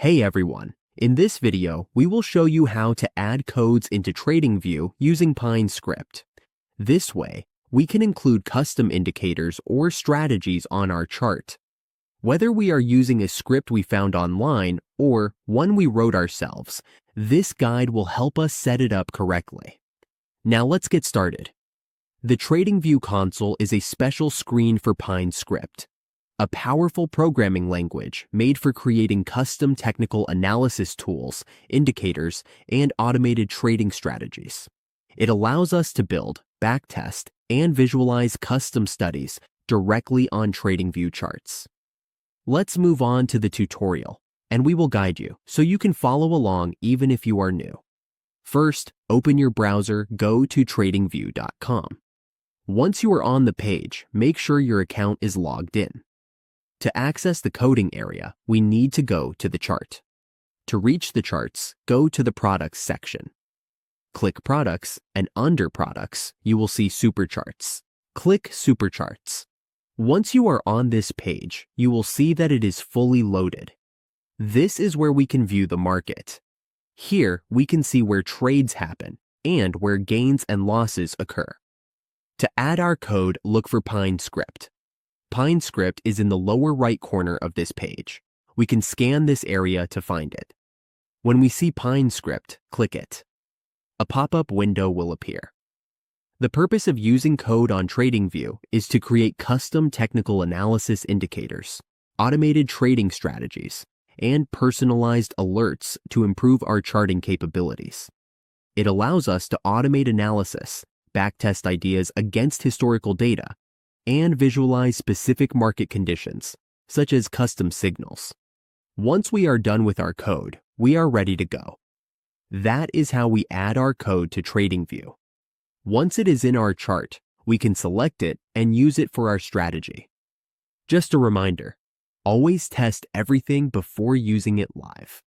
Hey everyone! In this video, we will show you how to add codes into Tradingview using PineScript. This way, we can include custom indicators or strategies on our chart. Whether we are using a script we found online or one we wrote ourselves, this guide will help us set it up correctly. Now let's get started. The Tradingview console is a special screen for PineScript, a powerful programming language made for creating custom technical analysis tools, indicators, and automated trading strategies. It allows us to build, backtest, and visualize custom studies directly on Tradingview charts. Let's move on to the tutorial, and we will guide you so you can follow along even if you are new. First, open your browser, go to tradingview.com. Once you are on the page, make sure your account is logged in. To access the coding area, we need to go to the chart. To reach the charts, go to the Products section. Click Products, and under Products, you will see Supercharts. Click Supercharts. Once you are on this page, you will see that it is fully loaded. This is where we can view the market. Here, we can see where trades happen and where gains and losses occur. To add our code, look for PineScript. PineScript is in the lower right corner of this page. We can scan this area to find it. When we see PineScript, click it. A pop-up window will appear. The purpose of using code on Tradingview is to create custom technical analysis indicators, automated trading strategies, and personalized alerts to improve our charting capabilities. It allows us to automate analysis, backtest ideas against historical data, and visualize specific market conditions, such as custom signals. Once we are done with our code, we are ready to go. That is how we add our code to Tradingview. Once it is in our chart, we can select it and use it for our strategy. Just a reminder, always test everything before using it live.